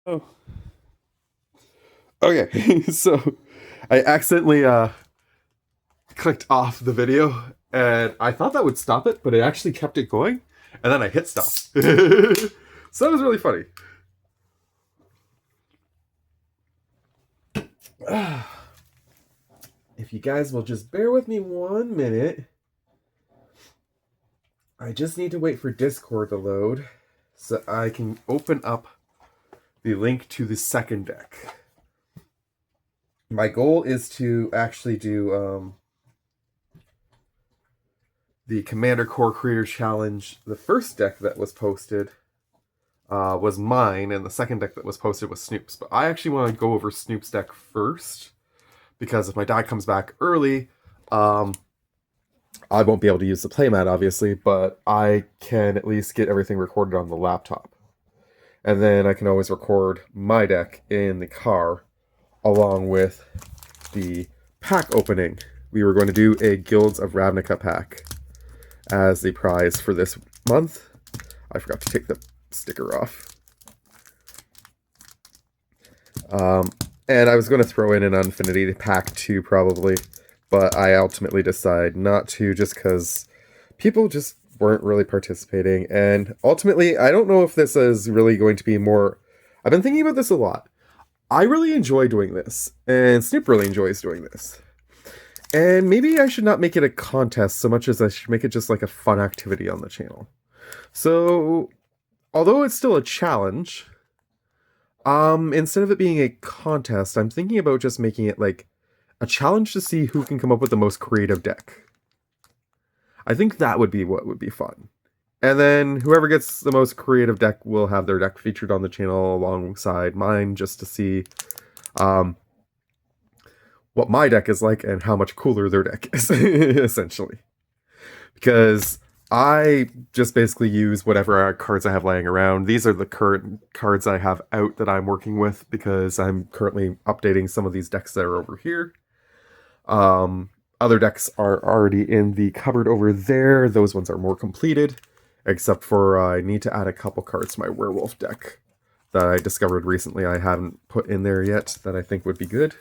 Oh, okay. So I accidentally clicked off the video, and I thought that would stop it, but it actually kept it going, and then I hit stop. So that was really funny. If you guys will just bear with me 1 minute, I just need to wait for Discord to load so I can open up the link to the second deck. My goal is to actually do the Commander Core Creator Challenge. The first deck that was posted was mine, and the second deck that was posted was Snoop's. But I actually want to go over Snoop's deck first, because if my die comes back early, I won't be able to use the playmat, obviously, but I can at least get everything recorded on the laptop. And then I can always record my deck in the car along with the pack opening. We were going to do a Guilds of Ravnica pack as the prize for this month. I forgot to take the sticker off. And I was going to throw in an Infinity pack too, probably, but I ultimately decided not to, just because people just weren't really participating. And ultimately, I don't know if this is really going to be more. I've been thinking about this a lot. I really enjoy doing this, and Snoop really enjoys doing this. And maybe I should not make it a contest so much as I should make it just like a fun activity on the channel. So, although it's still a challenge, instead of it being a contest, I'm thinking about just making it like a challenge to see who can come up with the most creative deck. I think that would be what would be fun. And then whoever gets the most creative deck will have their deck featured on the channel alongside mine, just to see what my deck is like and how much cooler their deck is, essentially. Because I just basically use whatever cards I have laying around. These are the current cards I have out that I'm working with, because I'm currently updating some of these decks that are over here. Other decks are already in the cupboard over there. Those ones are more completed, except for I need to add a couple cards to my werewolf deck that I discovered recently I haven't put in there yet that I think would be good.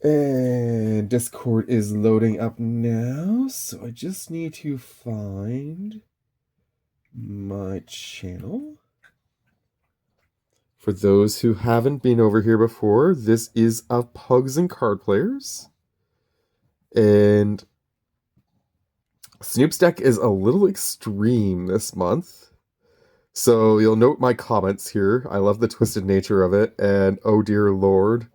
And Discord is loading up now, so I just need to find my channel. For those who haven't been over here before, this is of Pugs and Card Players. And Snoop's deck is a little extreme this month. So you'll note my comments here. I love the twisted nature of it, and oh dear lord,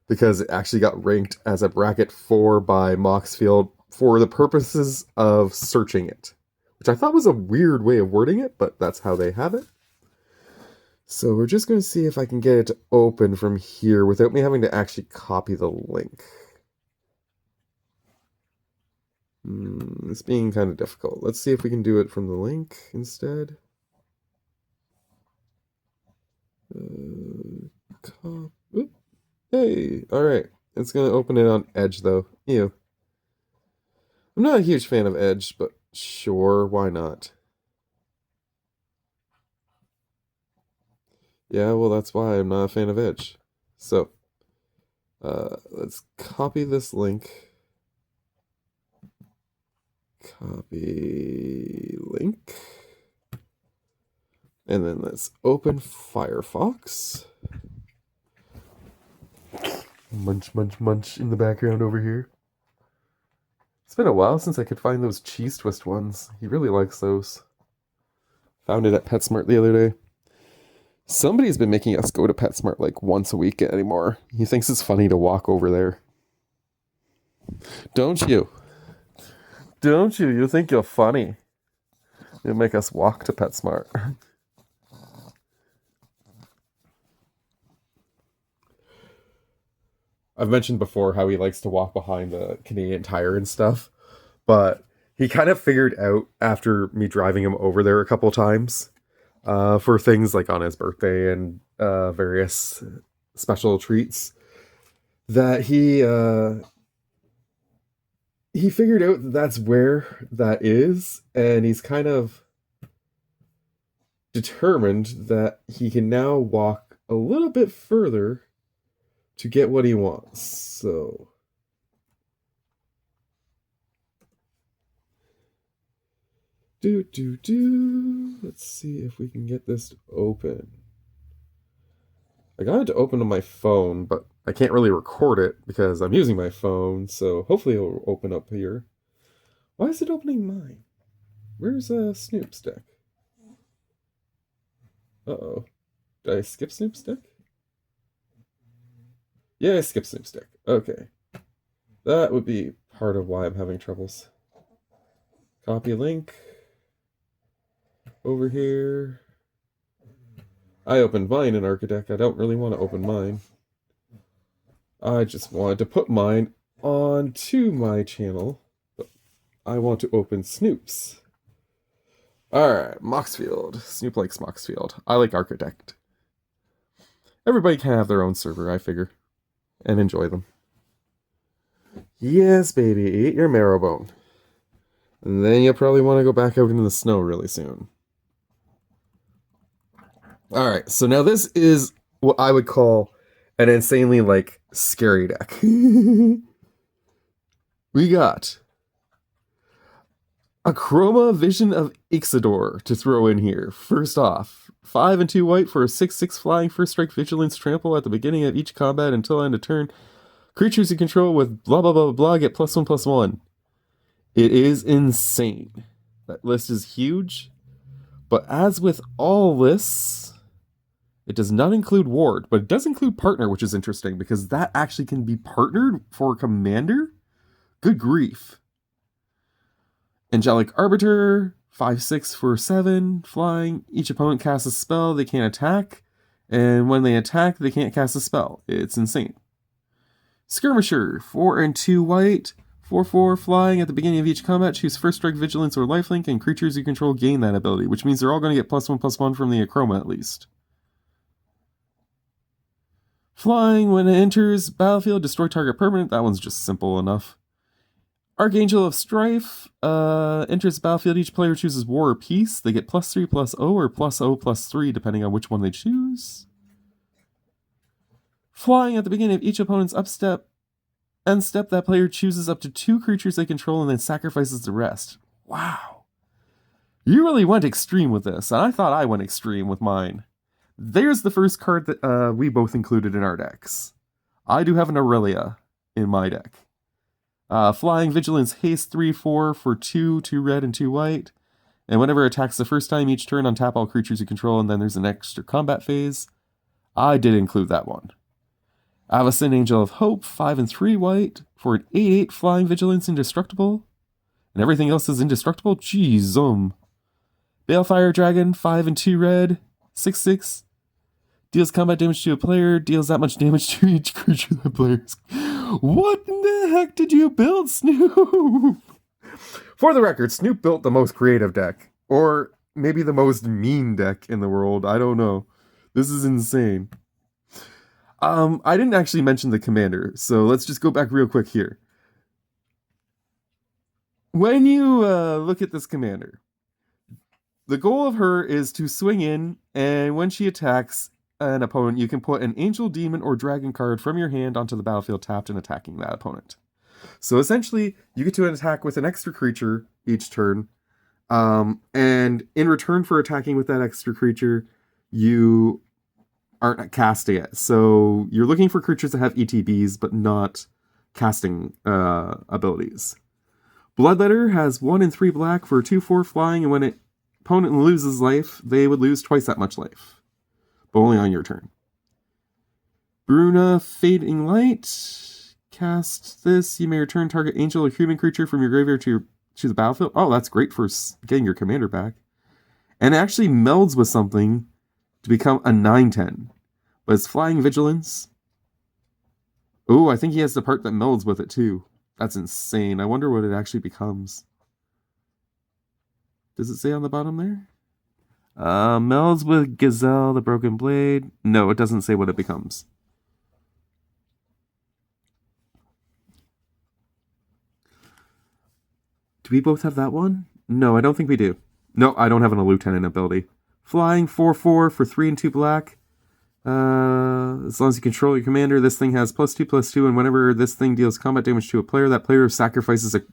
because it actually got ranked as a bracket 4 by Moxfield for the purposes of searching it, which I thought was a weird way of wording it, but that's how they have it. So we're just going to see if I can get it to open from here without me having to actually copy the link. It's being kind of difficult. Let's see if we can do it from the link instead. Hey, alright. It's going to open it on Edge, though. Ew. I'm not a huge fan of Edge, but sure, why not? Yeah, well, that's why I'm not a fan of Edge. So, let's copy this link. Copy link. And then let's open Firefox. Munch, munch, munch in the background over here. It's been a while since I could find those cheese twist ones. He really likes those. Found it at PetSmart the other day. Somebody's been making us go to PetSmart like once a week anymore. He thinks it's funny to walk over there. Don't you? Don't you? You think you're funny. You make us walk to PetSmart. I've mentioned before how he likes to walk behind the Canadian Tire and stuff, but he kind of figured out after me driving him over there a couple times for things like on his birthday and various special treats that he figured out that that's where that is, and he's kind of determined that he can now walk a little bit further to get what he wants. So let's see if we can get this to open. I got it to open on my phone, but I can't really record it because I'm using my phone, so hopefully it'll open up here. Why is it opening mine? Where's Snoop's deck? Uh-oh. Did I skip Snoop's deck? Yeah, I skipped Snoop's deck. Okay. That would be part of why I'm having troubles. Copy link. Over here. I opened mine in Architect. I don't really want to open mine. I just wanted to put mine onto my channel. But I want to open Snoop's. Alright, Moxfield. Snoop likes Moxfield. I like Architect. Everybody can have their own server, I figure. And enjoy them. Yes, baby, eat your marrowbone. And then you'll probably want to go back out into the snow really soon. Alright, so now this is what I would call an insanely, scary deck. We got a Chroma Vision of Ixidor to throw in here. First off, 5 and 2 white for a 6/6 flying first strike vigilance trample at the beginning of each combat until end of turn. Creatures you control with blah blah blah blah get +1/+1. It is insane. That list is huge. But as with all lists, it does not include Ward, but it does include Partner, which is interesting because that actually can be partnered for Commander. Good grief. Angelic Arbiter, 5/6 for 7, flying. Each opponent casts a spell, they can't attack. And when they attack, they can't cast a spell. It's insane. Skirmisher, 4 and 2 white, 4/4 flying. At the beginning of each combat, choose first strike, vigilance, or lifelink, and creatures you control gain that ability, which means they're all going to get +1/+1 from the Acroma at least. Flying, when it enters battlefield, destroy target permanent. That one's just simple enough. Archangel of Strife enters the battlefield. Each player chooses War or Peace. They get +3/+0 or +0/+3, depending on which one they choose. Flying, at the beginning of each opponent's upstep, end step, that player chooses up to 2 creatures they control and then sacrifices the rest. Wow. You really went extreme with this, and I thought I went extreme with mine. There's the first card that we both included in our decks. I do have an Aurelia in my deck. Flying, Vigilance, Haste, 3/4 for 2 red and 2 white. And whenever it attacks the first time each turn, untap all creatures you control, and then there's an extra combat phase. I did include that one. Avacyn, Angel of Hope, 5 and 3 white for an 8/8 flying, Vigilance, indestructible. And everything else is indestructible? Jeez, Balefire Dragon, 5 and 2 red, 6/6. Deals combat damage to a player, deals that much damage to each creature that players. What in the heck did you build, Snoop? For the record, Snoop built the most creative deck. Or maybe the most mean deck in the world. I don't know. This is insane. I didn't actually mention the commander, so let's just go back real quick here. When you look at this commander, the goal of her is to swing in, and when she attacks an opponent, you can put an angel, demon, or dragon card from your hand onto the battlefield tapped and attacking that opponent. So essentially, you get to attack with an extra creature each turn, and in return for attacking with that extra creature, you aren't casting it. So you're looking for creatures that have ETBs, but not casting abilities. Bloodletter has 1 and 3 black for 2/4 flying, and when an opponent loses life, they would lose twice that much life, but only on your turn. Bruna, Fading Light. Cast this. You may return target angel or human creature from your graveyard to the battlefield. Oh, that's great for getting your commander back. And it actually melds with something to become a 9/10. But it's Flying Vigilance. Oh, I think he has the part that melds with it too. That's insane. I wonder what it actually becomes. Does it say on the bottom there? Melds with Gazelle, the Broken Blade. No, it doesn't say what it becomes. Do we both have that one? No, I don't think we do. No, I don't have a lieutenant ability. Flying 4/4 for 3 and 2 black. As long as you control your commander, this thing has +2/+2, and whenever this thing deals combat damage to a player, that player sacrifices a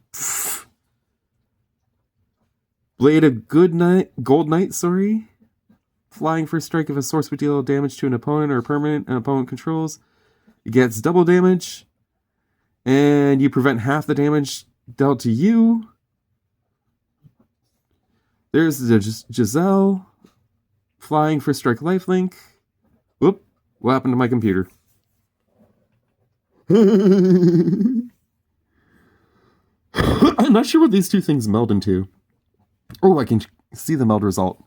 Blade of Gold Knight, sorry. Flying first strike if a source would deal damage to an opponent or a permanent an opponent controls. It gets double damage, and you prevent half the damage dealt to you. There's the Giselle. Flying first strike lifelink. Whoop, what happened to my computer? I'm not sure what these two things meld into. Oh, I can see the meld result.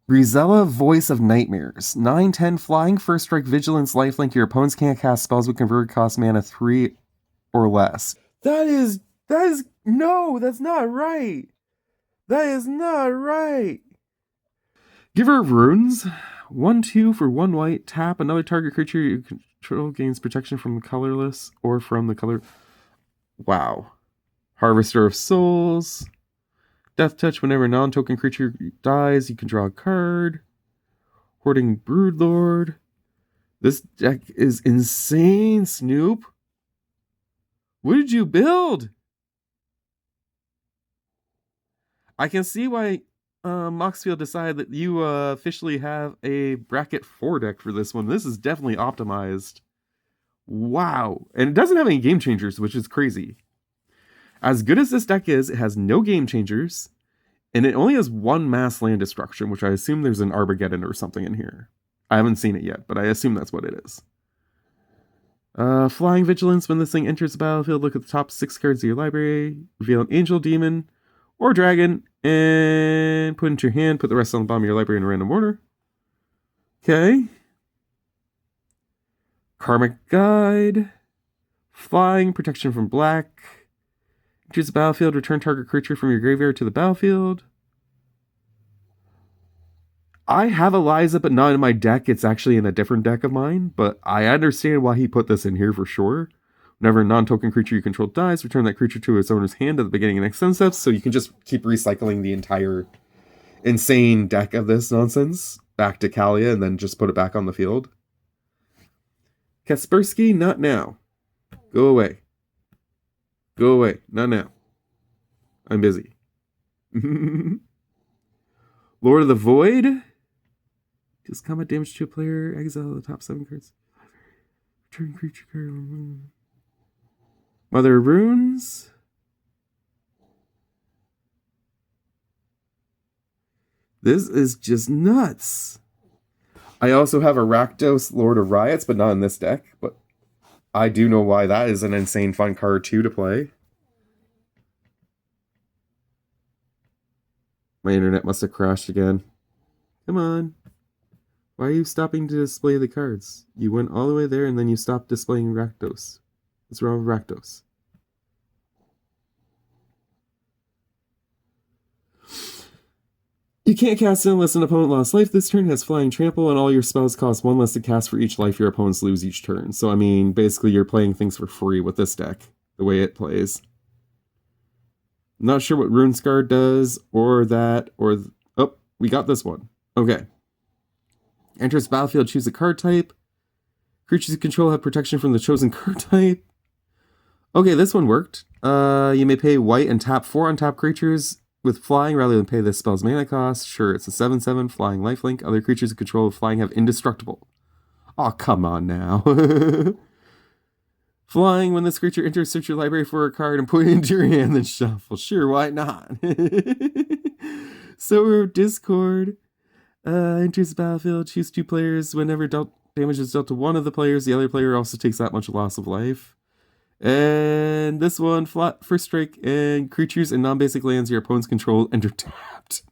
Rizella, Voice of Nightmares. 9/10 flying, first strike, vigilance, lifelink. Your opponents can't cast spells with converted cost mana 3 or less. That is, no, that's not right. That is not right. Give her runes. 1/2 for 1 white. Tap another target creature you control gains protection from the colorless or from the color. Wow. Harvester of Souls. Death Touch, whenever a non-token creature dies, you can draw a card. Hoarding Broodlord. This deck is insane, Snoop. What did you build? I can see why Moxfield decided that you officially have a bracket 4 deck for this one. This is definitely optimized. Wow. And it doesn't have any game changers, which is crazy. As good as this deck is, it has no game changers, and it only has 1 mass land destruction, which I assume there's an Armageddon or something in here. I haven't seen it yet, but I assume that's what it is. Flying Vigilance. When this thing enters the battlefield, look at the top 6 cards of your library, reveal an angel, demon, or dragon, and put into your hand. Put the rest on the bottom of your library in a random order. Okay. Karmic Guide. Flying, protection from black. Choose the battlefield, return target creature from your graveyard to the battlefield. I have Eliza, but not in my deck. It's actually in a different deck of mine, but I understand why he put this in here for sure. Whenever a non-token creature you control dies, return that creature to its owner's hand at the beginning of the next end steps, so you can just keep recycling the entire insane deck of this nonsense back to Kaalia and then just put it back on the field. Kaspersky, not now. Go away. Go away. Not now. I'm busy. Lord of the Void. Just combat damage to a player. Exile the top 7 cards. Return creature card. Mother of Runes. This is just nuts. I also have a Rakdos Lord of Riots, but not in this deck. But I do know why that is an insane fun card too to play. My internet must have crashed again. Come on. Why are you stopping to display the cards? You went all the way there and then you stopped displaying Rakdos. What's wrong with Rakdos? You can't cast it unless an opponent lost life this turn, has flying trample, and all your spells cost 1 less to cast for each life your opponents lose each turn. So, I mean, basically you're playing things for free with this deck, the way it plays. Not sure what RuneScar does, or that, or... Oh, we got this one. Okay. Enters battlefield, choose a card type. Creatures you control have protection from the chosen card type. Okay, this one worked. You may pay white and tap 4 untapped creatures with flying rather than pay this spell's mana cost. Sure, it's a 7/7 flying lifelink. Other creatures you control with flying have indestructible. Oh, come on now. Flying, when this creature enters, search your library for a card and put it into your hand, then shuffle. Sure, why not? So, Discord. Enters the battlefield, choose 2 players. Whenever damage is dealt to one of the players, the other player also takes that much loss of life. And this one, flat first strike, and creatures and non-basic lands your opponents control enter tapped.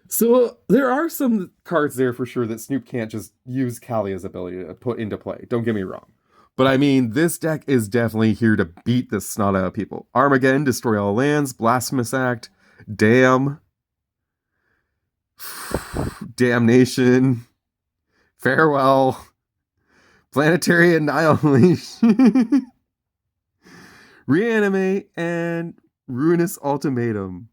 So there are some cards there for sure that Snoop can't just use Kaalia's ability to put into play. Don't get me wrong. But I mean, this deck is definitely here to beat the snot out of people. Armageddon, destroy all lands, Blasphemous Act, Damn, Damnation, Farewell, Planetary Annihilation, Reanimate, and Ruinous Ultimatum.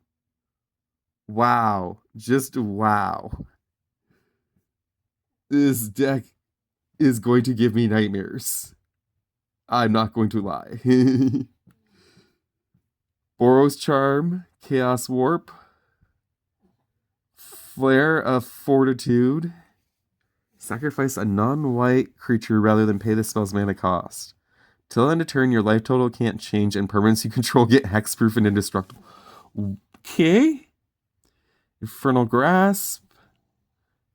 Wow. Just wow. This deck is going to give me nightmares. I'm not going to lie. Boros Charm, Chaos Warp, Flare of Fortitude. Sacrifice a non-white creature rather than pay the spell's mana cost. Till end of turn, your life total can't change, and permanents you control get hexproof and indestructible. Okay. Infernal Grasp,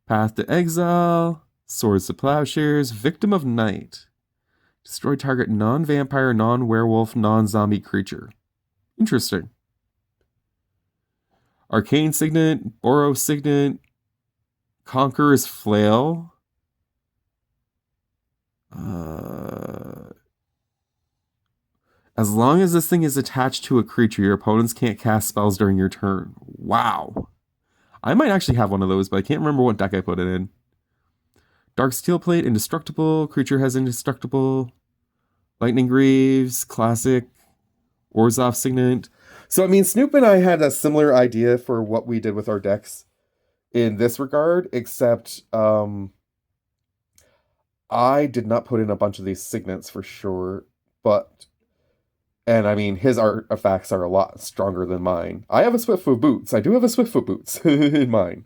Path to Exile, Swords to Plowshares, Victim of Night. Destroy target non-vampire, non-werewolf, non-zombie creature. Interesting. Arcane Signet, Boros Signet, Conqueror's Flail. As long as this thing is attached to a creature, your opponents can't cast spells during your turn. Wow. I might actually have one of those, but I can't remember what deck I put it in. Dark Steel Plate, Indestructible. Creature has Indestructible. Lightning Greaves, Classic. Orzhov Signet. So, I mean, Snoop and I had a similar idea for what we did with our decks in this regard, except I did not put in a bunch of these signets for sure, and I mean, his artifacts are a lot stronger than mine. I have a Swiftfoot Boots. I do have a Swiftfoot Boots in mine.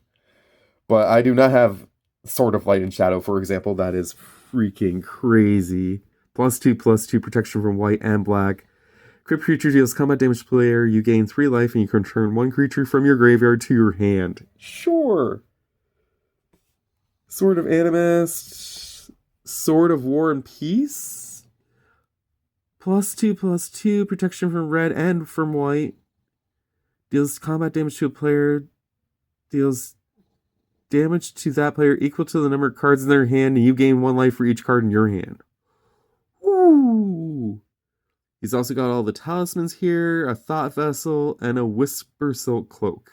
But I do not have Sword of Light and Shadow, for example. That is freaking crazy. +2/+2 protection from white and black. Crypt creature deals combat damage to player. You gain 3 life and you can turn 1 creature from your graveyard to your hand. Sure. Sword of Animist. Sword of War and Peace. +2/+2 protection from red and from white. Deals combat damage to a player. Deals damage to that player equal to the number of cards in their hand, and you gain 1 life for each card in your hand. Ooh. He's also got all the talismans here, a Thought Vessel, and a Whisper Silk Cloak.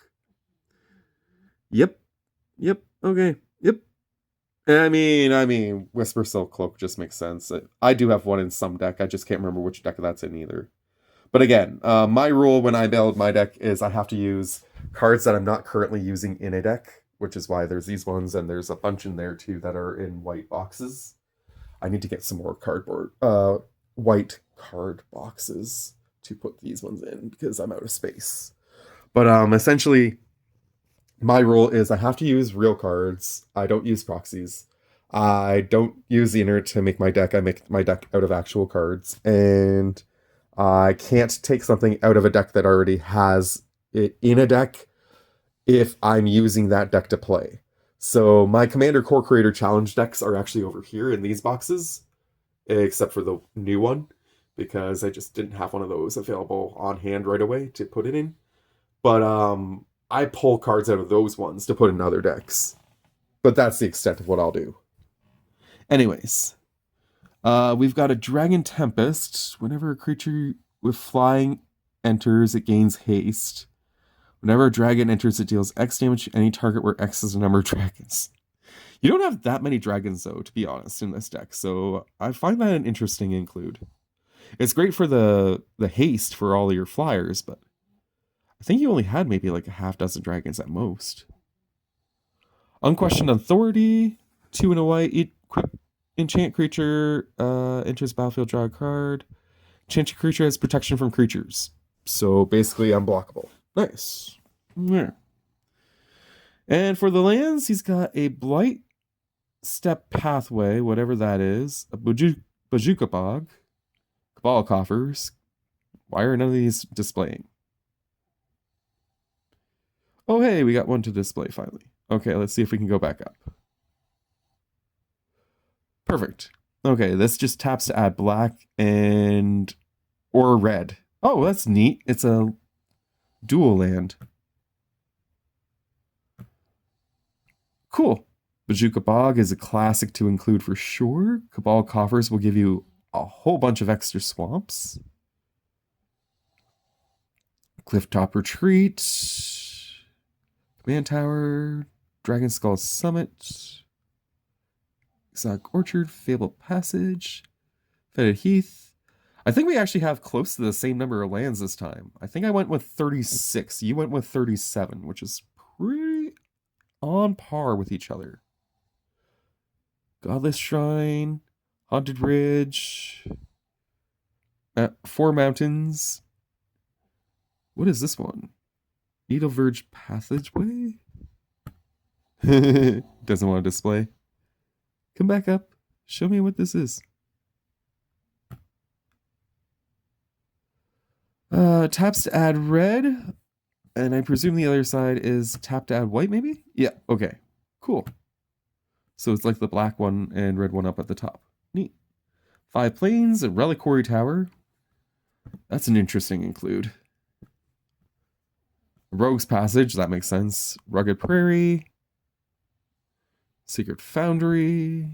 Yep. Okay. Yep. I mean, Whisper Silk Cloak just makes sense. I do have one in some deck. I just can't remember which deck that's in either. But again, my rule when I build my deck is I have to use cards that I'm not currently using in a deck, which is why there's these ones, and there's a bunch in there too that are in white boxes. I need to get some more white card boxes to put these ones in because I'm out of space. But essentially, my rule is I have to use real cards. I don't use proxies. I don't use the internet to make my deck. I make my deck out of actual cards. And I can't take something out of a deck that already has it in a deck if I'm using that deck to play. So my Commander Core Creator Challenge decks are actually over here in these boxes, except for the new one, because I just didn't have one of those available on hand right away to put it in. But I pull cards out of those ones to put in other decks. But that's the extent of what I'll do. Anyways, we've got a Dragon Tempest. Whenever a creature with flying enters, it gains haste. Whenever a dragon enters, it deals X damage to any target where X is the number of dragons. You don't have that many dragons, though, to be honest, in this deck, so I find that an interesting include. It's great for the haste for all of your flyers, but I think you only had maybe like a half dozen dragons at most. Unquestioned Authority, 2 and a white, equip enchant creature, enters battlefield, draw a card. Enchant creature has protection from creatures. So basically unblockable. Nice. Yeah. And for the lands, he's got a Blight Step Pathway, whatever that is, a Bajuka Bog, Cabal Coffers. Why are none of these displaying? Oh, hey, we got one to display finally. Okay, let's see if we can go back up. Perfect. Okay, this just taps to add black or red. Oh, that's neat. It's a dual land. Cool. Bajuka Bog is a classic to include for sure. Cabal Coffers will give you a whole bunch of extra swamps. Clifftop Retreat. Command Tower. Dragon Skull Summit. Exotic Orchard. Fabled Passage. Fetid Heath. I think we actually have close to the same number of lands this time. I think I went with 36. You went with 37, which is pretty on par with each other. Godless Shrine, Haunted Ridge, Four Mountains. What is this one? Needle Verge Passageway? Doesn't want to display. Come back up. Show me what this is. Taps to add red. And I presume the other side is tap to add white, maybe? Yeah, okay. Cool. So it's like the black one and red one up at the top. Neat. 5 planes, a reliquary tower. That's an interesting include. Rogue's Passage, that makes sense. Rugged Prairie. Secret Foundry.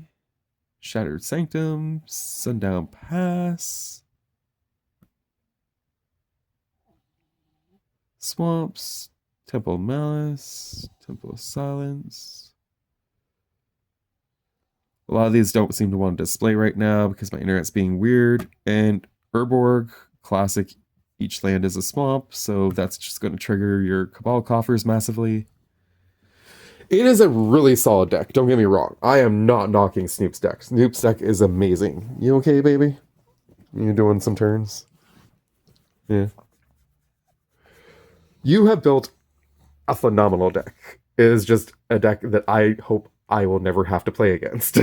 Shattered Sanctum. Sundown Pass. Swamps. Temple of Malice. Temple of Silence. A lot of these don't seem to want to display right now because my internet's being weird. And Urborg, classic, each land is a swamp, so that's just going to trigger your Cabal coffers massively. It is a really solid deck, don't get me wrong. I am not knocking Snoop's deck. Snoop's deck is amazing. You okay, baby? You doing some turns? Yeah. You have built a phenomenal deck. It is just a deck that I hope I will never have to play against.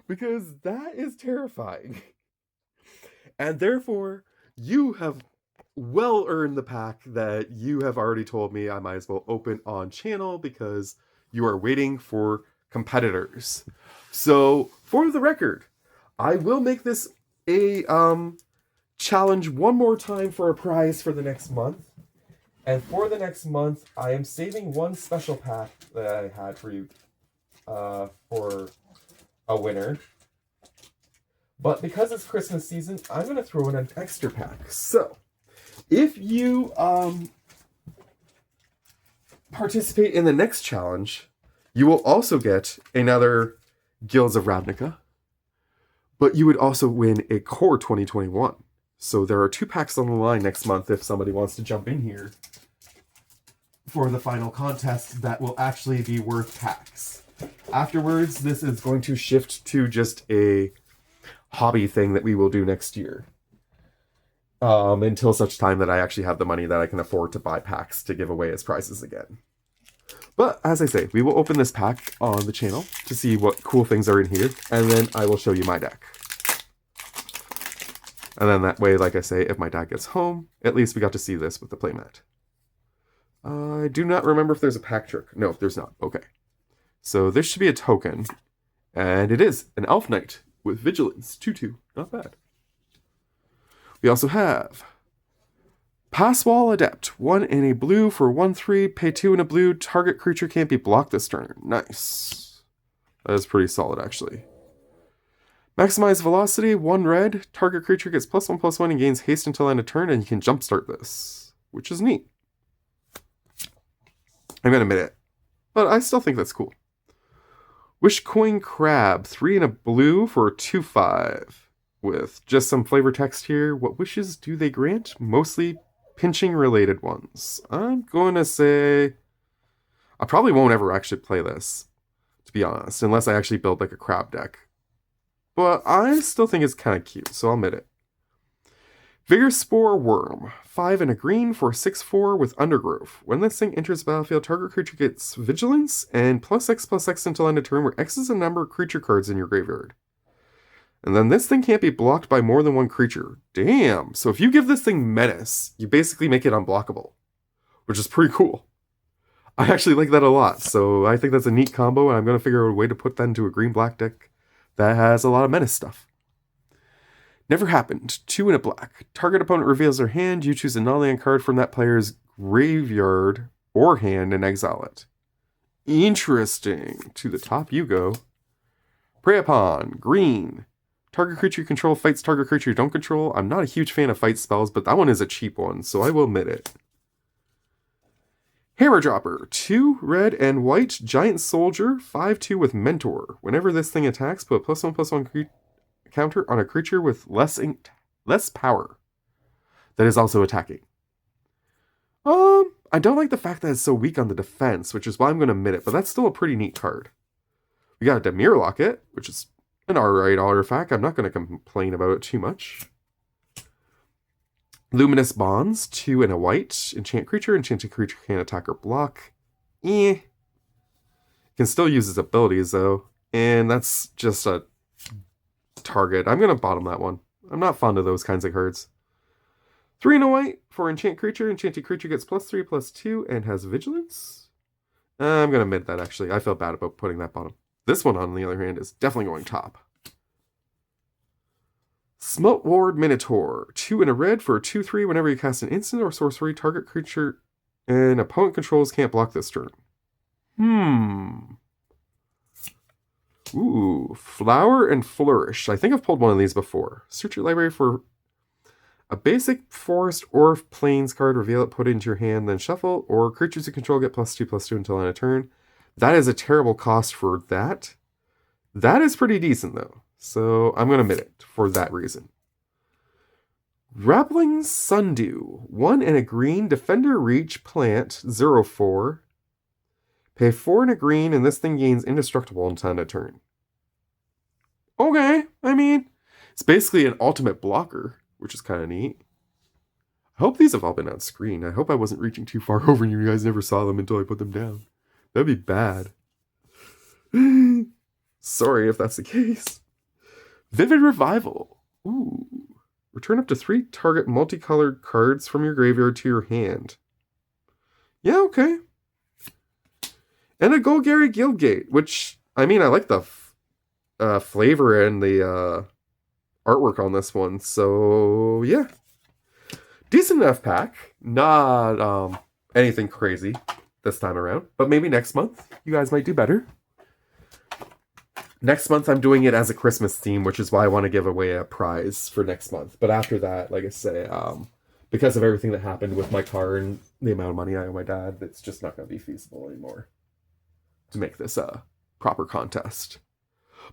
Because that is terrifying. And therefore, you have well earned the pack that you have already told me I might as well open on channel because you are waiting for competitors. So, for the record, I will make this a challenge one more time for a prize for the next month. And for the next month, I am saving one special pack that I had for you for a winner. But because it's Christmas season, I'm going to throw in an extra pack. So, if you participate in the next challenge, you will also get another Guilds of Ravnica. But you would also win a Core 2021. So there are 2 packs on the line next month if somebody wants to jump in here for the final contest that will actually be worth packs. Afterwards, this is going to shift to just a hobby thing that we will do next year. Until such time that I actually have the money that I can afford to buy packs to give away as prizes again. But, as I say, we will open this pack on the channel to see what cool things are in here, and then I will show you my deck. And then that way, like I say, if my dad gets home, at least we got to see this with the playmat. I do not remember if there's a pack trick. No, there's not. Okay. So this should be a token. And it is an Elf Knight with Vigilance. 2/2. Not bad. We also have Passwall Adept. 1 in a blue for 1/3. Pay 2 in a blue. Target creature can't be blocked this turn. Nice. That is pretty solid, actually. Maximize velocity, 1 red. Target creature gets +1/+1 and gains haste until end of turn, and you can jumpstart this, which is neat. I'm gonna admit it, but I still think that's cool. Wishcoin Crab, 3 in a blue for a 2/5, with just some flavor text here. What wishes do they grant? Mostly pinching related ones. I'm going to say I probably won't ever actually play this, to be honest, unless I actually build like a crab deck. But I still think it's kind of cute, so I'll admit it. Vigor Spore Worm, 5 in a green for 6/4 with Undergrowth. When this thing enters the battlefield, target creature gets Vigilance and +X/+X until end of turn, where X is the number of creature cards in your graveyard. And then this thing can't be blocked by more than 1 creature. Damn! So if you give this thing Menace, you basically make it unblockable, which is pretty cool. I actually like that a lot, so I think that's a neat combo, and I'm going to figure out a way to put that into a green-black deck that has a lot of Menace stuff. Never Happened. 2 in a black. Target opponent reveals their hand. You choose a non-land card from that player's graveyard or hand and exile it. Interesting. To the top you go. Prey Upon. Green. Target creature you control fights target creature you don't control. I'm not a huge fan of fight spells, but that one is a cheap one, so I will admit it. Hammer Dropper. 2 red and white. Giant Soldier. 5/2 with Mentor. Whenever this thing attacks, put a +1/+1 counter on a creature with less power that is also attacking. I don't like the fact that it's so weak on the defense, which is why I'm going to admit it, but that's still a pretty neat card. We got a Demir Locket, which is an alright artifact. I'm not going to complain about it too much. Luminous Bonds, 2 and a white. Enchant creature. Enchanted creature can't attack or block. Can still use its abilities, though. And that's just a target. I'm going to bottom that one. I'm not fond of those kinds of cards. 3 and a white for enchant creature. Enchanted creature gets +3/+2 and has vigilance. I'm going to mid that, actually. I feel bad about putting that bottom. This one, on the other hand, is definitely going top. Smelt Ward Minotaur. 2 and a red for a 2/3. Whenever you cast an instant or sorcery, target creature and opponent controls can't block this turn. Ooh, Flower and Flourish. I think I've pulled one of these before. Search your library for a basic forest or plains card, reveal it, put it into your hand, then shuffle, or creatures you control get +2/+2 until end of turn. That is a terrible cost for that. That is pretty decent, though. So I'm going to mid it for that reason. Rappling Sundew. 1 and a green, Defender Reach, plant, 0/4. Pay 4 and a green, and this thing gains indestructible until end of turn. Okay, I mean, it's basically an ultimate blocker, which is kind of neat. I hope these have all been on screen. I hope I wasn't reaching too far over and you guys never saw them until I put them down. That'd be bad. Sorry if that's the case. Vivid Revival. Ooh. Return up to 3 target multicolored cards from your graveyard to your hand. Yeah, okay. And a Golgari Guildgate, which, I mean, I like the flavor and the artwork on this one. So, yeah. Decent enough pack. Not anything crazy this time around. But maybe next month, you guys might do better. Next month, I'm doing it as a Christmas theme, which is why I want to give away a prize for next month. But after that, like I say, because of everything that happened with my car and the amount of money I owe my dad, it's just not going to be feasible anymore to make this a proper contest.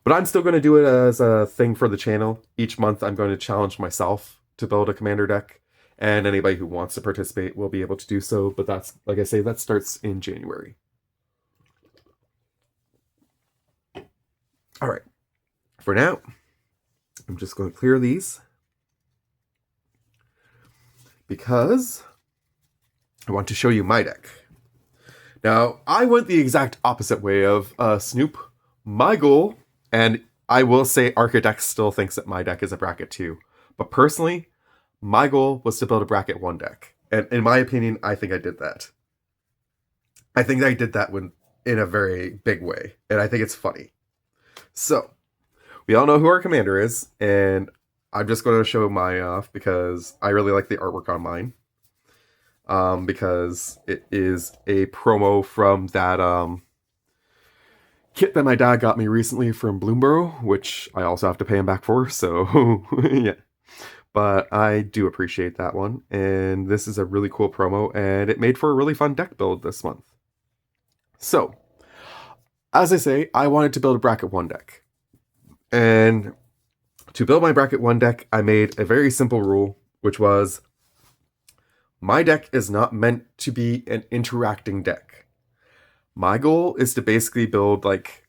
But I'm still going to do it as a thing for the channel. Each month, I'm going to challenge myself to build a commander deck. And anybody who wants to participate will be able to do so. But that's, like I say, that starts in January. All right, for now, I'm just going to clear these because I want to show you my deck. Now, I went the exact opposite way of Snoop. My goal, and I will say Archidex still thinks that my deck is a bracket 2, but personally, my goal was to build a bracket 1 deck. And in my opinion, I think I did that. I think I did that in a very big way, and I think it's funny. So, we all know who our commander is, and I'm just going to show mine off because I really like the artwork on mine. Because it is a promo from that kit that my dad got me recently from Bloomborough, which I also have to pay him back for, so yeah. But I do appreciate that one, and this is a really cool promo, and it made for a really fun deck build this month. So, as I say, I wanted to build a bracket 1 deck. And to build my bracket 1 deck, I made a very simple rule, which was my deck is not meant to be an interacting deck. My goal is to basically build, like,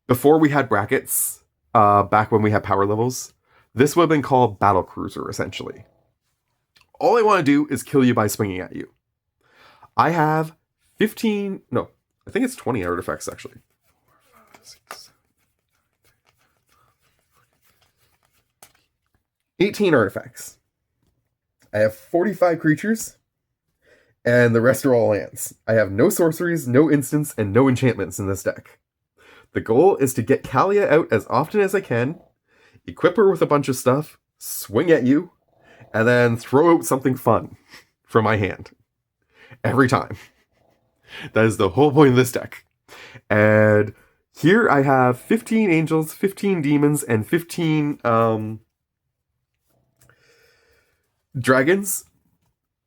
before we had brackets, back when we had power levels, this would have been called battlecruiser, essentially. All I want to do is kill you by swinging at you. I have 15, no, I think it's 20 artifacts, actually. 18 artifacts. I have 45 creatures, and the rest are all lands. I have no sorceries, no instants, and no enchantments in this deck. The goal is to get Kaalia out as often as I can, equip her with a bunch of stuff, swing at you, and then throw out something fun from my hand. Every time. That is the whole point of this deck. And here I have 15 angels, 15 demons, and 15 dragons.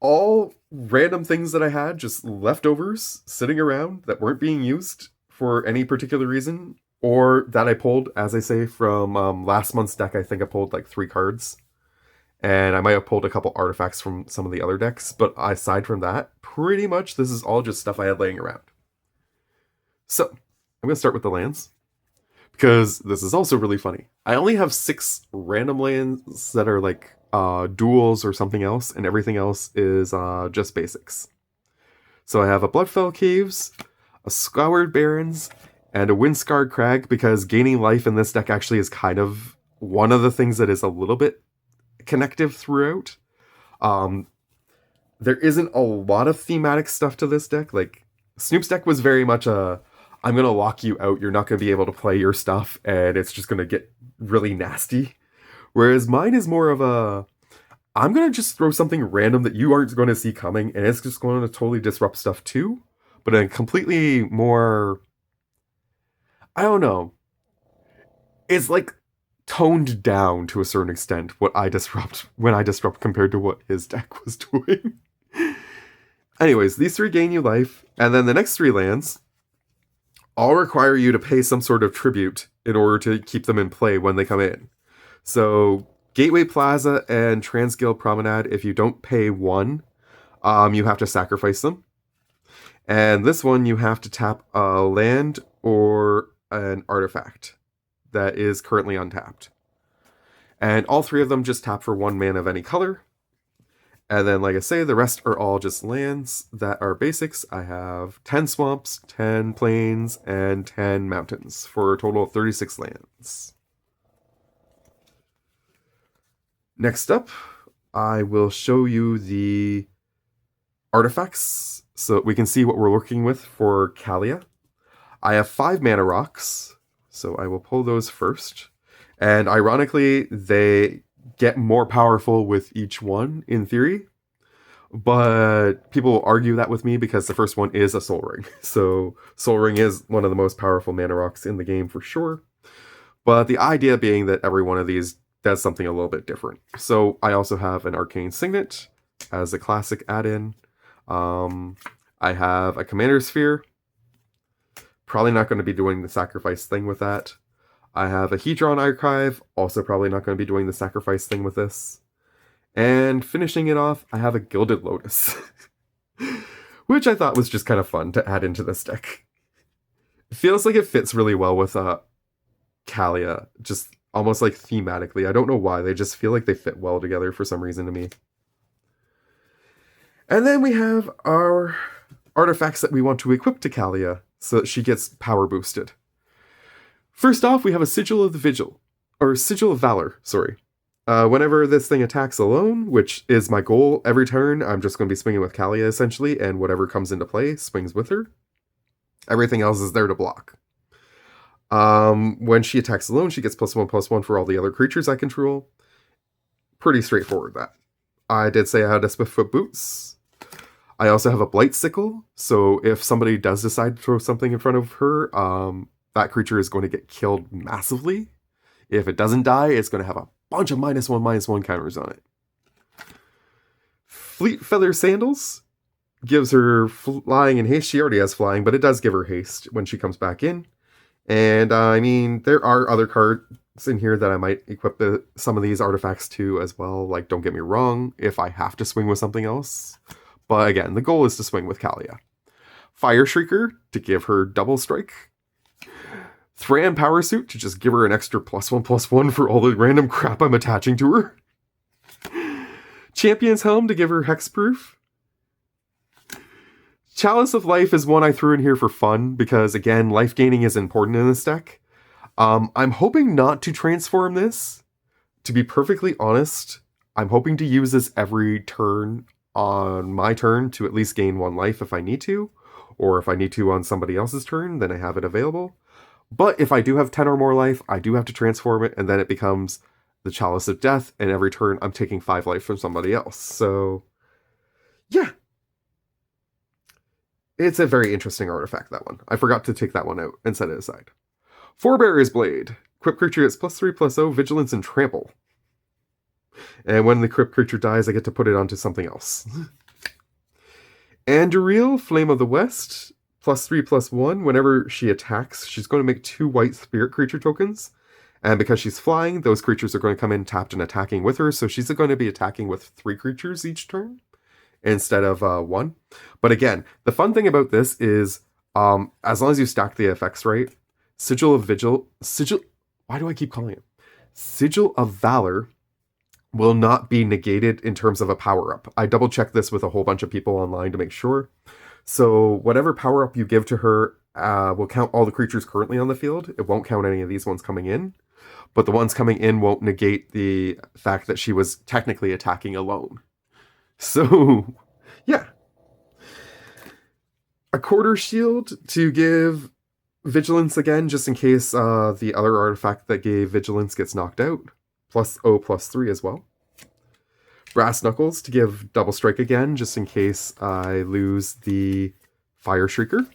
All random things that I had, just leftovers sitting around that weren't being used for any particular reason, or that I pulled, as I say, from last month's deck. I think I pulled like 3 cards. And I might have pulled a couple artifacts from some of the other decks, but aside from that, pretty much this is all just stuff I had laying around. So, I'm going to start with the lands, because this is also really funny. I only have 6 random lands that are like duels or something else, and everything else is just basics. So I have a Bloodfell Caves, a Scoured Barrens, and a Windscarred Crag, because gaining life in this deck actually is kind of one of the things that is a little bit connective throughout. There isn't a lot of thematic stuff to this deck. Like, Snoop's deck was very much I'm going to lock you out, you're not going to be able to play your stuff, and it's just going to get really nasty. Whereas mine is more of I'm going to just throw something random that you aren't going to see coming, and it's just going to totally disrupt stuff too, but in a completely more, I don't know, it's like toned down to a certain extent when I disrupt compared to what his deck was doing. Anyways, these 3 gain you life, and then the next 3 lands all require you to pay some sort of tribute in order to keep them in play when they come in. So, Gateway Plaza and Transguild Promenade, if you don't pay 1, you have to sacrifice them. And this one, you have to tap a land or an artifact that is currently untapped. And all 3 of them just tap for 1 mana of any color. And then, like I say, the rest are all just lands that are basics. I have 10 swamps, 10 plains, and 10 mountains for a total of 36 lands. Next up, I will show you the artifacts so we can see what we're working with for Kaalia. I have 5 mana rocks, so I will pull those first. And ironically, they get more powerful with each one, in theory. But people will argue that with me because the first one is a Soul Ring. So Soul Ring is one of the most powerful mana rocks in the game for sure. But the idea being that every one of these does something a little bit different. So I also have an Arcane Signet as a classic add-in. I have a Commander Sphere. Probably not going to be doing the sacrifice thing with that. I have a Hedron Archive, also probably not going to be doing the sacrifice thing with this. And finishing it off, I have a Gilded Lotus, which I thought was just kind of fun to add into this deck. It feels like it fits really well with Kaalia, just almost like thematically. I don't know why, they just feel like they fit well together for some reason to me. And then we have our artifacts that we want to equip to Kaalia so that she gets power boosted. First off, we have a Sigil of the Vigil, or Sigil of Valor, sorry. Whenever this thing attacks alone, which is my goal every turn, I'm just going to be swinging with Kaalia essentially, and whatever comes into play swings with her. Everything else is there to block. When she attacks alone, she gets +1/+1 for all the other creatures I control. Pretty straightforward, that. I did say I had a Swiftfoot Boots. I also have a Blight Sickle, so if somebody does decide to throw something in front of her, that creature is going to get killed massively. If it doesn't die, it's going to have a bunch of -1/-1 counters on it. Fleet Feather Sandals gives her flying and haste. She already has flying, but it does give her haste when she comes back in. And I mean, there are other cards in here that I might equip some of these artifacts to as well. Like, don't get me wrong, if I have to swing with something else. But again, the goal is to swing with Kaalia. Fire Shrieker to give her double strike. Thran Power Suit to just give her an extra +1/+1 for all the random crap I'm attaching to her. Champion's Helm to give her hexproof. Chalice of Life is one I threw in here for fun because, again, life gaining is important in this deck. I'm hoping not to transform this. To be perfectly honest, I'm hoping to use this every turn on my turn to at least gain 1 life if I need to, or if I need to on somebody else's turn, then I have it available. But if I do have 10 or more life, I do have to transform it, and then it becomes the Chalice of Death, and every turn I'm taking 5 life from somebody else. So, yeah. It's a very interesting artifact, that one. I forgot to take that one out and set it aside. Forebearer's Blade. Equip creature gets +3/+0, Vigilance, and Trample. And when the equipped creature dies, I get to put it onto something else. Anduril, Flame of the West. +3/+1. Whenever she attacks, she's going to make 2 white spirit creature tokens. And because she's flying, those creatures are going to come in tapped and attacking with her. So she's going to be attacking with 3 creatures each turn instead of 1. But again, the fun thing about this is as long as you stack the effects right, why do I keep calling it? Sigil of Valor will not be negated in terms of a power-up. I double-checked this with a whole bunch of people online to make sure. So whatever power-up you give to her will count all the creatures currently on the field. It won't count any of these ones coming in. But the ones coming in won't negate the fact that she was technically attacking alone. So, yeah. A quarter shield to give vigilance again, just in case the other artifact that gave vigilance gets knocked out. +0/+3 as well. Brass knuckles to give double strike again, just in case I lose the fire shrieker.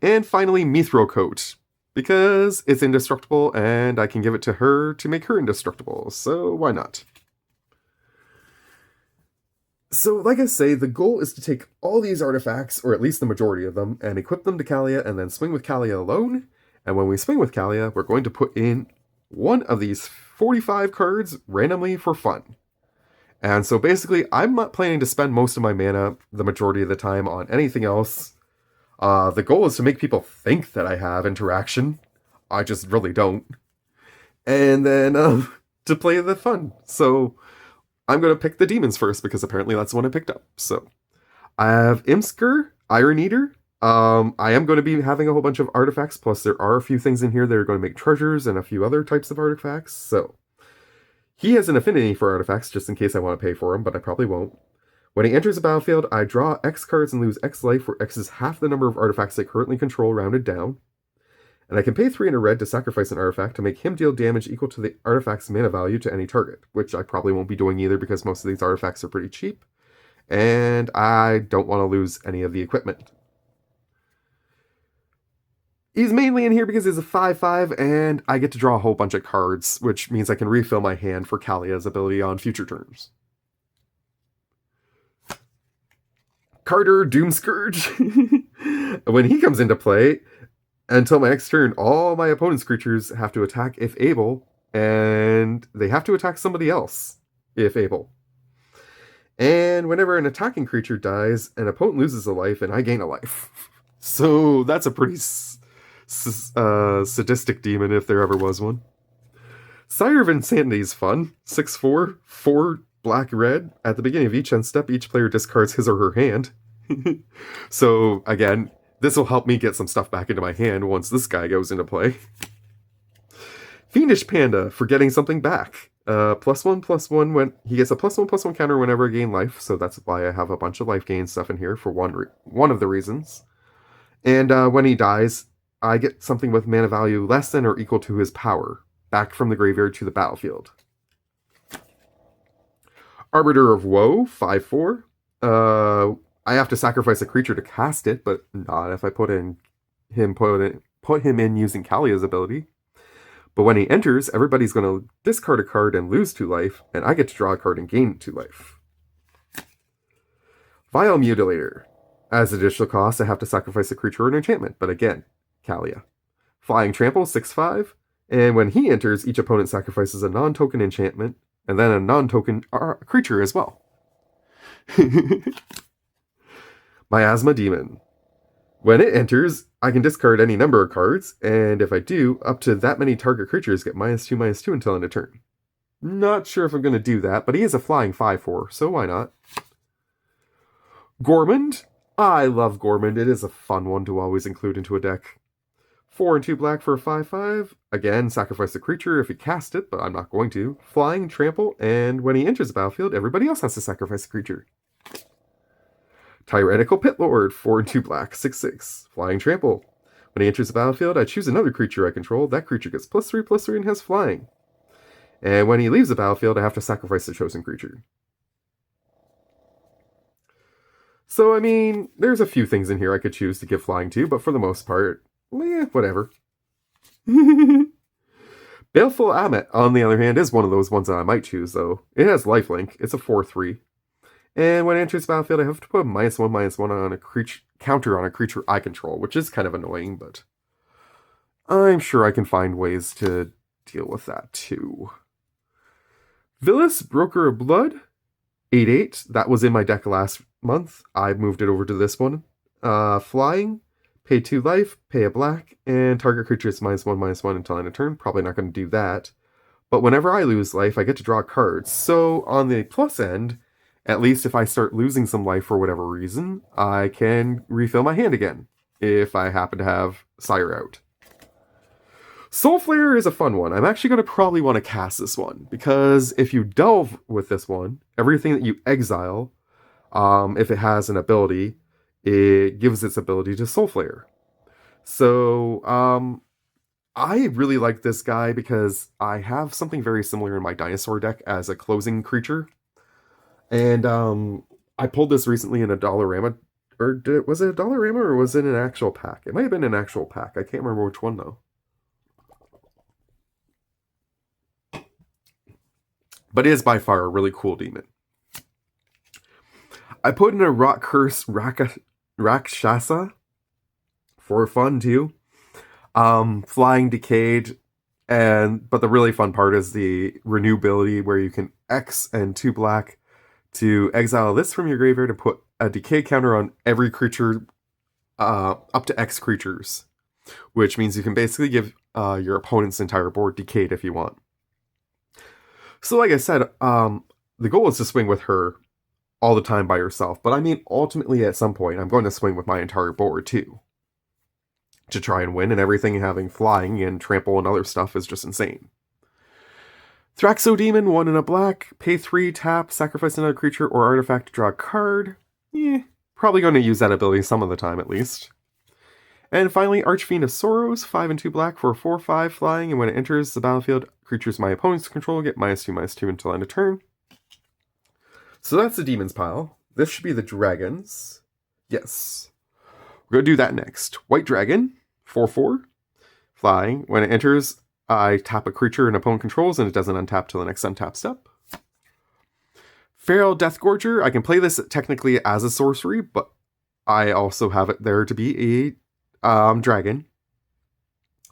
And finally, mithril coat, because it's indestructible and I can give it to her to make her indestructible, so why not? So, like I say, the goal is to take all these artifacts, or at least the majority of them, and equip them to Kaalia, and then swing with Kaalia alone. And when we swing with Kaalia, we're going to put in one of these 45 cards randomly for fun. And so basically, I'm not planning to spend most of my mana the majority of the time on anything else. The goal is to make people think that I have interaction. I just really don't. And then to play the fun. So I'm going to pick the demons first, because apparently that's the one I picked up. So I have Imsker, Iron Eater. I am going to be having a whole bunch of artifacts, plus there are a few things in here that are going to make treasures and a few other types of artifacts. So he has an affinity for artifacts, just in case I want to pay for him, but I probably won't. When he enters a battlefield, I draw X cards and lose X life, where X is half the number of artifacts I currently control rounded down. And I can pay 3 in a red to sacrifice an artifact to make him deal damage equal to the artifact's mana value to any target, which I probably won't be doing either because most of these artifacts are pretty cheap. And I don't want to lose any of the equipment. He's mainly in here because he's a 5/5, and I get to draw a whole bunch of cards, which means I can refill my hand for Kaalia's ability on future turns. Carter Doomscourge. When he comes into play, until my next turn, all my opponent's creatures have to attack if able, and they have to attack somebody else if able. And whenever an attacking creature dies, an opponent loses a life and I gain a life. So that's a pretty sadistic demon if there ever was one. Sire of Insanity is fun. 6/4, 4 black red. At the beginning of each end step, each player discards his or her hand. So again, this will help me get some stuff back into my hand once this guy goes into play. Fiendish Panda for getting something back. +1/+1 when he gets a +1/+1 counter whenever I gain life, so that's why I have a bunch of life gain stuff in here for one of the reasons. And when he dies, I get something with mana value less than or equal to his power, back from the graveyard to the battlefield. Arbiter of Woe, 5/4. I have to sacrifice a creature to cast it, but not if I put him in using Kaalia's ability. But when he enters, everybody's going to discard a card and lose 2 life, and I get to draw a card and gain 2 life. Vile Mutilator. As additional cost, I have to sacrifice a creature or an enchantment, but again, Kaalia. Flying Trample, 6/5, and when he enters, each opponent sacrifices a non-token enchantment, and then a non-token creature as well. Miasma Demon. When it enters, I can discard any number of cards, and if I do, up to that many target creatures get -2/-2 until end of turn. Not sure if I'm going to do that, but he is a flying 5/4, so why not? Gormand. I love Gormand. It is a fun one to always include into a deck. 4 and 2 black for a 5/5. Again, sacrifice a creature if you cast it, but I'm not going to. Flying, trample, and when he enters the battlefield, everybody else has to sacrifice a creature. Tyrannical Pitlord, 4 and 2 black, 6/6. Flying, trample. When he enters the battlefield, I choose another creature I control. That creature gets +3/+3 and has flying. And when he leaves the battlefield, I have to sacrifice the chosen creature. So, I mean, there's a few things in here I could choose to give flying to, but for the most part, whatever. Baleful Amet, on the other hand, is one of those ones that I might choose, though. It has lifelink. It's a 4/3. And when it enters the battlefield, I have to put a -1/-1 on a creature counter on a creature I control, which is kind of annoying, but I'm sure I can find ways to deal with that too. Villas, Broker of Blood, 8/8. That was in my deck last month. I moved it over to this one. Flying, pay 2 life, pay a black, and target creature is -1/-1 until end of turn. Probably not going to do that. But whenever I lose life, I get to draw cards. So on the plus end, at least if I start losing some life for whatever reason, I can refill my hand again if I happen to have Sire out. Soul Flare is a fun one. I'm actually going to probably want to cast this one, because if you delve with this one, everything that you exile, if it has an ability, it gives its ability to Soul Flare. So, I really like this guy because I have something very similar in my dinosaur deck as a closing creature. And I pulled this recently in a Dollarama, or was it a Dollarama or was it an actual pack? It might have been an actual pack. I can't remember which one though. But it is by far a really cool demon. I put in a Rock Curse Rakshasa for fun too. Flying Decayed, but the really fun part is the renewability where you can X and 2 black to exile this from your graveyard and put a decay counter on every creature up to X creatures, which means you can basically give your opponent's entire board decayed if you want. So like I said, the goal is to swing with her all the time by yourself, but I mean ultimately at some point I'm going to swing with my entire board too, to try and win, and everything having flying and trample and other stuff is just insane. Thraxodemon, 1 and a black, pay 3, tap, sacrifice another creature or artifact to draw a card. Probably going to use that ability some of the time at least. And finally, Archfiend of Sorrows, 5 and 2 black for 4/5 flying, and when it enters the battlefield, creatures my opponent's control get -2/-2 until end of turn. So that's the demons pile. This should be the dragons. Yes. We're going to do that next. White Dragon, 4/4, flying. When it enters, I tap a creature an opponent controls, and it doesn't untap till the next untap step. Feral Deathgorger, I can play this technically as a sorcery, but I also have it there to be a dragon,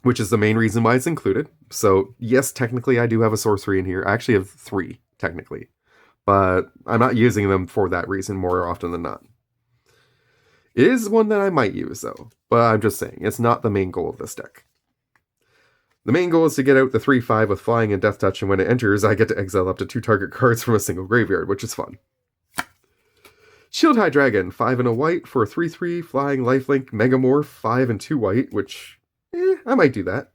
which is the main reason why it's included. So yes, technically I do have a sorcery in here. I actually have 3, technically. But I'm not using them for that reason more often than not. It is one that I might use, though. But I'm just saying, it's not the main goal of this deck. The main goal is to get out the 3/5 with flying and death touch, and when it enters, I get to exile up to 2 target cards from a single graveyard, which is fun. Shield High Dragon, 5 and a white for a 3/3, flying lifelink Megamorph, 5 and 2 white, which, I might do that.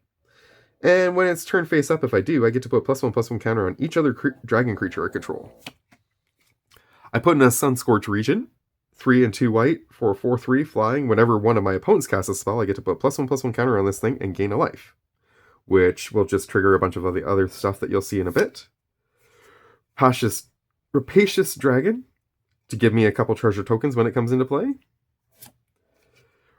And when it's turn face up, if I do, I get to put +1/+1 counter on each other dragon creature I control. I put in a Sunscorch Region, 3 and 2 white for 4/3 flying. Whenever one of my opponents casts a spell, I get to put +1/+1 counter on this thing and gain a life, which will just trigger a bunch of the other stuff that you'll see in a bit. Rapacious Dragon to give me a couple treasure tokens when it comes into play.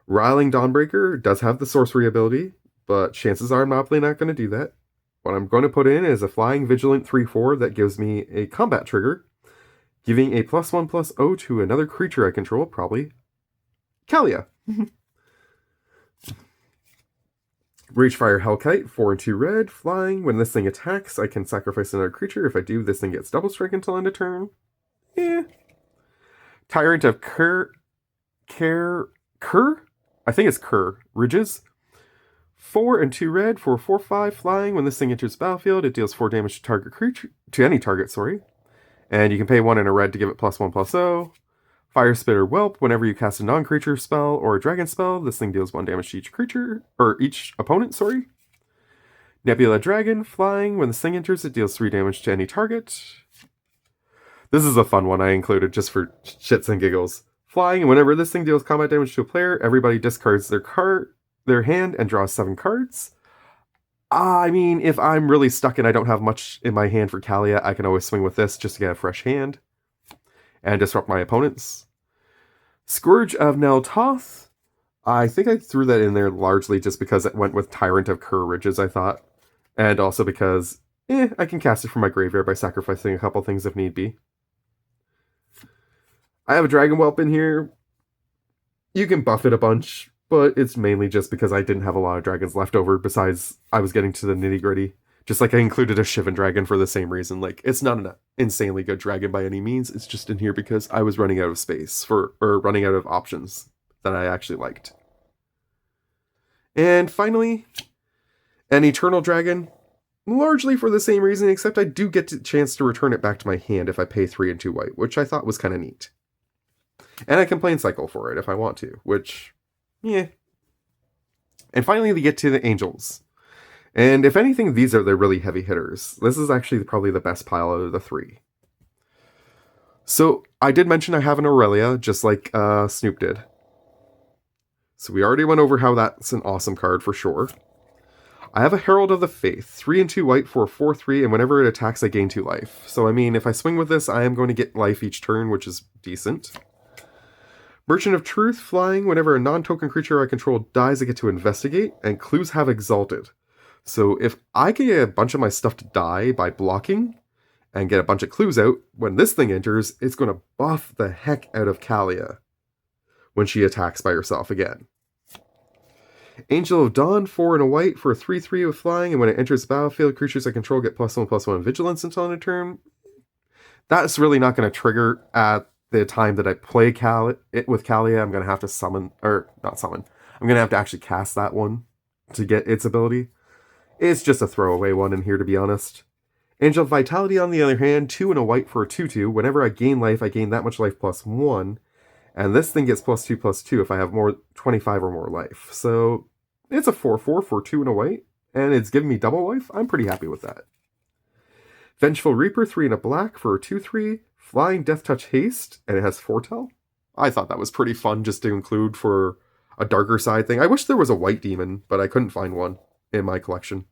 Riling Dawnbreaker does have the sorcery ability, but chances are I'm probably not going to do that. What I'm going to put in is a Flying Vigilant 3/4 that gives me a combat trigger, giving a +1/+0 to another creature I control, probably Kaalia. Ragefire Hellkite, 4 and 2 red, flying. When this thing attacks, I can sacrifice another creature. If I do, this thing gets double strike until end of turn. Tyrant of Kur? I think it's Kur. Ridges. 4 and 2 red for 4/5 flying. When this thing enters the battlefield, it deals 4 damage to target creature, to any target, sorry. And you can pay 1 and a red to give it +1/+0. Fire Spitter Whelp, whenever you cast a non-creature spell or a dragon spell, this thing deals 1 damage to each creature, or each opponent, sorry. Nebula Dragon, flying. When this thing enters, it deals 3 damage to any target. This is a fun one I included just for shits and giggles. Flying, and whenever this thing deals combat damage to a player, everybody discards their hand and draws 7 cards. I mean, if I'm really stuck and I don't have much in my hand for Kaalia, I can always swing with this just to get a fresh hand and disrupt my opponents. Scourge of Neltoth. I think I threw that in there largely just because it went with Tyrant of Kur Ridges, I thought. And also because, I can cast it from my graveyard by sacrificing a couple things if need be. I have a Dragon Whelp in here. You can buff it a bunch. but it's mainly just because I didn't have a lot of dragons left over. Besides, I was getting to the nitty gritty. Just like I included a Shivan dragon for the same reason. Like, it's not an insanely good dragon by any means. It's just in here because I was running out of space or running out of options that I actually liked. And finally, an Eternal Dragon, largely for the same reason, except I do get a chance to return it back to my hand if I pay 3 and 2 white, which I thought was kind of neat. And I can Plane Cycle for it if I want to, which, yeah. And finally, we get to the Angels. And if anything, these are the really heavy hitters. This is actually probably the best pile out of the 3. So, I did mention I have an Aurelia, just like Snoop did. So we already went over how that's an awesome card for sure. I have a Herald of the Faith, 3 and 2 white for 4/3, and whenever it attacks, I gain 2 life. So, I mean, if I swing with this, I am going to get life each turn, which is decent. Merchant of Truth, flying, whenever a non-token creature I control dies, I get to investigate, and clues have Exalted. So if I can get a bunch of my stuff to die by blocking, and get a bunch of clues out, when this thing enters, it's going to buff the heck out of Kaalia when she attacks by herself again. Angel of Dawn, 4 and a white for a 3/3 with flying, and when it enters the battlefield, creatures I control get +1/+1 vigilance until end of turn. That's really not going to trigger at the time that I play it with Kaalia. I'm going to have to summon, or not summon, I'm going to have to actually cast that one to get its ability. It's just a throwaway one in here, to be honest. Angel of Vitality, on the other hand, 2 and a white for a 2/2. Whenever I gain life, I gain that much life +1. And this thing gets +2/+2 if I have more 25 or more life. So it's a 4/4 for 2 and a white, and it's giving me double life. I'm pretty happy with that. Vengeful Reaper, 3 and a black for a 2/3. Flying Death Touch Haste, and it has Foretell. I thought that was pretty fun just to include for a darker side thing. I wish there was a white demon, but I couldn't find one in my collection.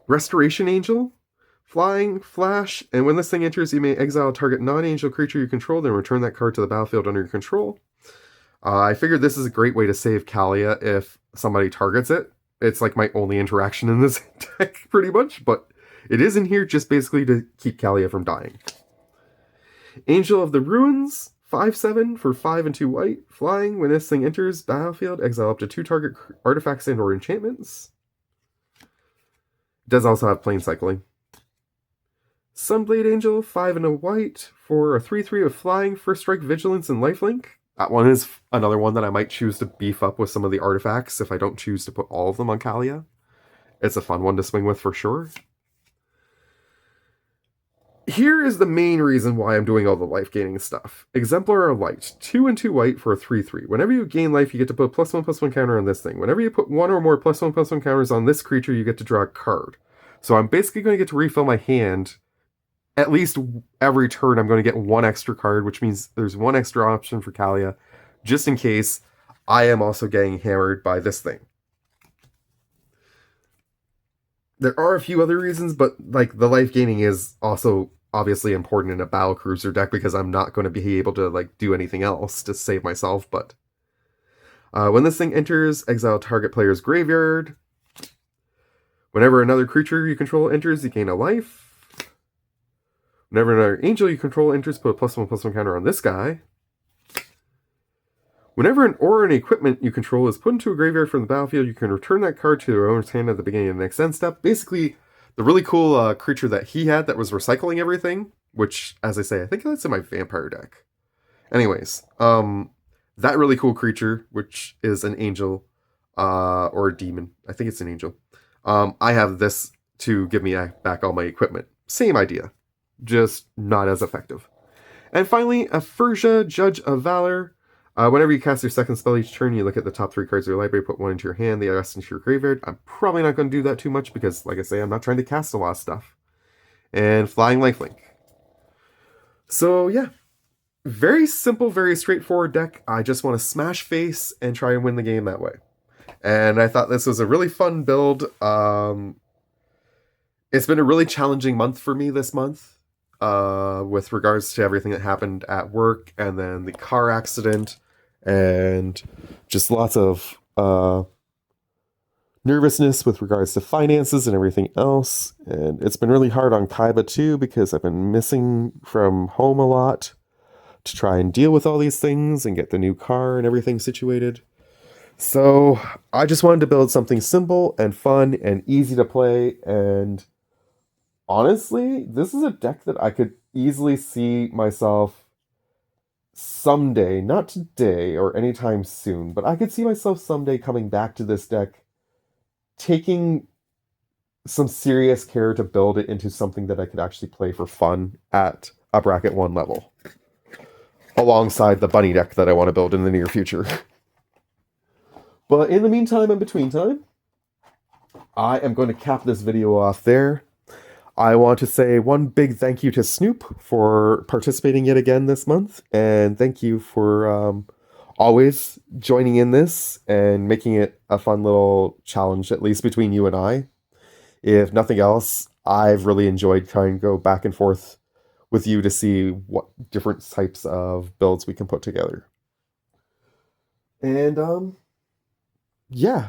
Restoration Angel, flying, flash, and when this thing enters, you may exile a target non-angel creature you control, then return that card to the battlefield under your control. I figured this is a great way to save Kaalia if somebody targets it. It's like my only interaction in this deck, pretty much, but it is in here just basically to keep Kaalia from dying. Angel of the Ruins, 5/7 for 5 and 2 white, flying. When this thing enters battlefield, exile up to 2 target artifacts and or enchantments. It does also have Plane Cycling. Sunblade Angel, 5 and a white for a 3/3 with flying, first strike, vigilance, and lifelink. That one is another one that I might choose to beef up with some of the artifacts if I don't choose to put all of them on Kaalia. It's a fun one to swing with for sure. Here is the main reason why I'm doing all the life gaining stuff. Exemplar of Light, 2 and 2 white for a 3/3. Whenever you gain life, you get to put +1/+1 counter on this thing. Whenever you put 1 or more +1/+1 counters on this creature, you get to draw a card. So I'm basically going to get to refill my hand. At least every turn I'm going to get 1 extra card, which means there's 1 extra option for Kaalia, just in case I am also getting hammered by this thing. There are a few other reasons, but like the life gaining is also obviously important in a battlecruiser deck because I'm not going to be able to like do anything else to save myself. But when this thing enters, exile target player's graveyard. Whenever another creature you control enters, you gain a life. Whenever another angel you control enters, put a +1/+1 counter on this guy. Whenever an aura and equipment you control is put into a graveyard from the battlefield, you can return that card to their owner's hand at the beginning of the next end step. Basically, the really cool creature that he had that was recycling everything, which, as I say, I think that's in my vampire deck. Anyways, that really cool creature, which is an angel or a demon. I think it's an angel. I have this to give me back all my equipment. Same idea, just not as effective. And finally, a Furja, Judge of Valor. Whenever you cast your second spell each turn, you look at the top 3 cards of your library, put 1 into your hand, the rest into your graveyard. I'm probably not going to do that too much because, like I say, I'm not trying to cast a lot of stuff. And Flying Lifelink. So, yeah. Very simple, very straightforward deck. I just want to smash face and try and win the game that way. And I thought this was a really fun build. It's been a really challenging month for me this month. With regards to everything that happened at work and then the car accident and just lots of nervousness with regards to finances and everything else. And it's been really hard on Kaiba too because I've been missing from home a lot. to try and deal with all these things and get the new car and everything situated. So I just wanted to build something simple and fun and easy to play. And honestly, this is a deck that I could easily see myself someday, not today or anytime soon, but I could see myself someday coming back to this deck, taking some serious care to build it into something that I could actually play for fun at a bracket 1 level, alongside the bunny deck that I want to build in the near future. But in the meantime and between time, I am going to cap this video off there. I want to say one big thank you to Snoop for participating yet again this month, and thank you for always joining in this and making it a fun little challenge, at least between you and I. If nothing else, I've really enjoyed trying to go back and forth with you to see what different types of builds we can put together. And yeah.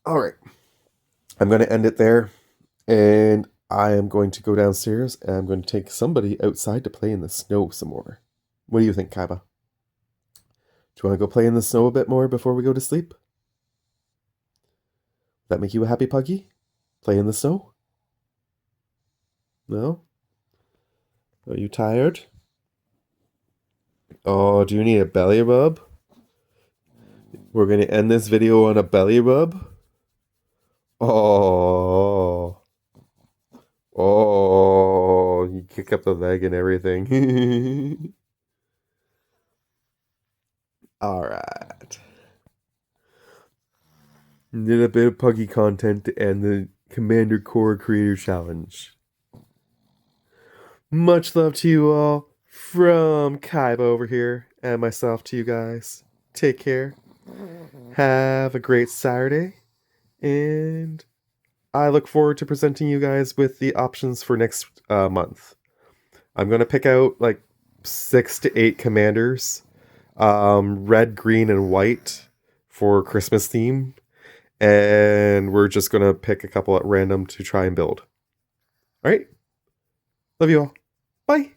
All right. I'm going to end it there, and I am going to go downstairs, and I'm going to take somebody outside to play in the snow some more. What do you think, Kaiba? Do you want to go play in the snow a bit more before we go to sleep? That make you a happy puggy? Play in the snow? No? Are you tired? Oh, do you need a belly rub? We're going to end this video on a belly rub? Oh. Oh, you kick up the leg and everything. Alright. Did a bit of puggy content to end the Commander Core Creator Challenge. Much love to you all from Kaiba over here, and myself to you guys. Take care. Have a great Saturday, and I look forward to presenting you guys with the options for next month. I'm going to pick out like 6 to 8 commanders, red, green, and white for Christmas theme, and we're just going to pick a couple at random to try and build. All right. Love you all. Bye.